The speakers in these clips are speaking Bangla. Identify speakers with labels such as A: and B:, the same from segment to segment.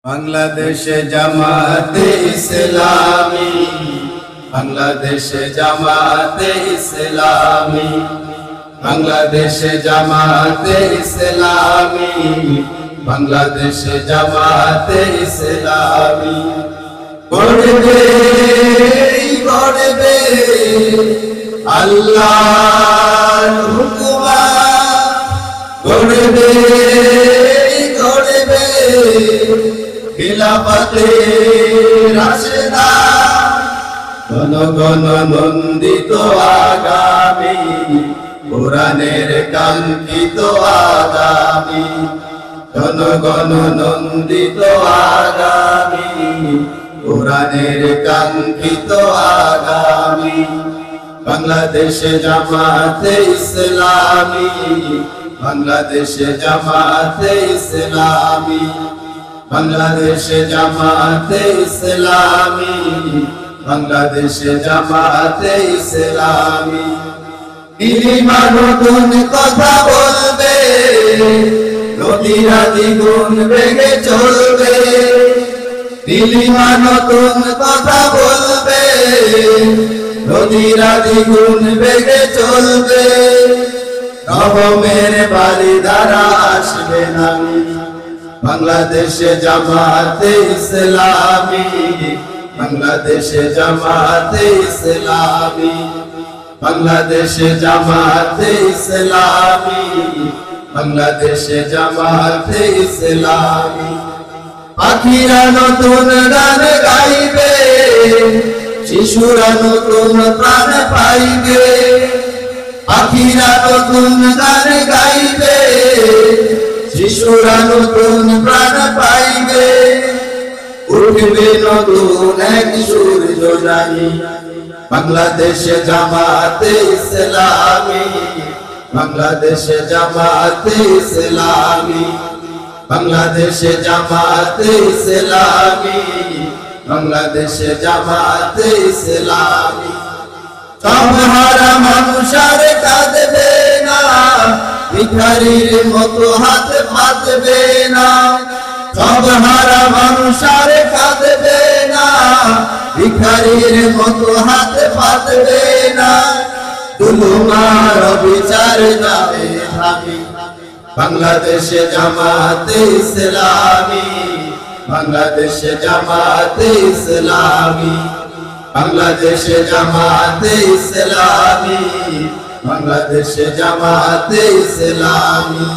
A: বাংলাদেশে জামাতে ইসলামী, বাংলাদেশে জামাতে ইসলামী, বাংলাদেশে জামাতে ইসলামী, বাংলাদেশে জামাতে ইসলামী। গড়বে গড়বে আল্লাহর হুকুমা, গড়বে গড়বে খিলাফতে রাশেদা, গণ গণ নন্দিত আগামী, কোরআনের কাঙ্ক্ষিত আগামী, গণ গণ নন্দিত আগামী, কোরআনের কাঙ্ক্ষিত আগামী। বাংলাদেশে জামাতে ইসলামী, বাংলাদেশে জামাতে ইসলামী, বাংলাদেশে জামাতে ইসলামী, বাংলাদেশে জামাতে ইসলামী। নীলিমা নতুন কথা বলবে, নদীরা দ্বিগুণ বেগে চলবে। নীলিমা নতুন কথা বলবে, নদীরা দ্বিগুণ বেগে চলবে। রহমের বাড়ি দ্বারা আসবে নামি, বাংলাদেশে জামাতে ইসলামী, বাংলাদেশে জামাতে ইসলামী, বাংলাদেশে জামাতে ইসলামী, বাংলাদেশে জামাতে ইসলামী। পাখিরা নতুন গান গাইবে, শিশুরা নতুন প্রাণ পাইবে। পাখিরা নতুন গান গাইবে, শিশুরা নতুন প্রাণ পাইবে। উঠবে নতুন এক সূর্য জানি, বাংলাদেশে জামাতে ইসলামী, বাংলাদেশে জামাতে ইসলামী, বাংলাদেশে জামাতে ইসলামী, বাংলাদেশে জামাতে ইসলামী। সব হারা মানুষ আর কাঁদবে না, ভিখারির মতো হাত পাতবে না। সব হারা মানুষ আর কাঁদবে না, ভিখারির মতো হাত পাতবে না। জুলুমার বিচার যাবে থামি, বাংলাদেশে জামাতে ইসলামী, বাংলাদেশে জামাতে ইসলামী, বাংলাদেশে জামাতে ইসলামী, বাংলাদেশে জামাতে ইসলামী।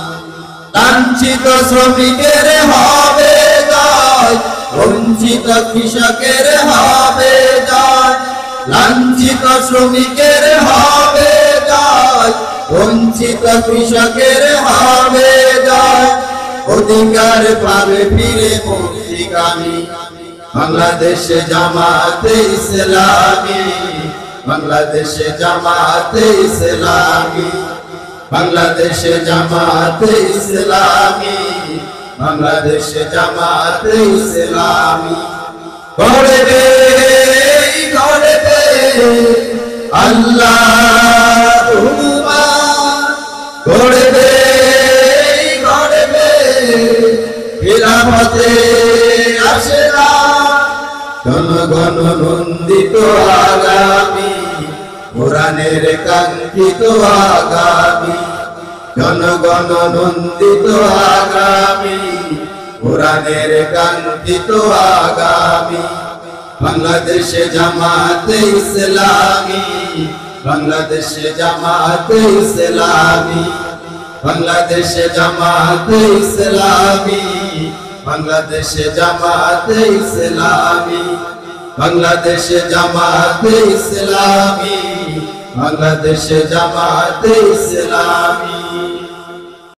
A: লাঞ্ছিত শ্রমিকের হবে জয়, বঞ্চিত কৃষকের হবে জয়। লাঞ্ছিত শ্রমিকের হবে জয়, বঞ্চিত কৃষকের হবে জয়। অধিকার পাবে ফিরে মুক্তিকামী, বাংলাদেশে জামাতে ইসলামী, বাংলাদেশে জামাতে ইসলামী, বাংলাদেশে জামাতে ইসলামী, বাংলাদেশে জামাতে ইসলামী। গড়বে গড়বে আল্লাহর হুকুমা, গড়বে গড়বে খিলাফতে রাশেদা, গণ গণ নন্দিত আগামী, কোরআনের কাঙ্ক্ষিত আগামী, গণ গণ নন্দিত আগামী, কোরআনের কাঙ্ক্ষিত আগামী। বাংলাদেশে জামাতে ইসলামী, বাংলাদেশে জামাতে ইসলামী, বাংলাদেশে জামাতে ইসলামী, বাংলাদেশে জামাতে ইসলামী, বাংলাদেশে জামাতে ইসলামী, বাংলাদেশে জামাতে ইসলামী।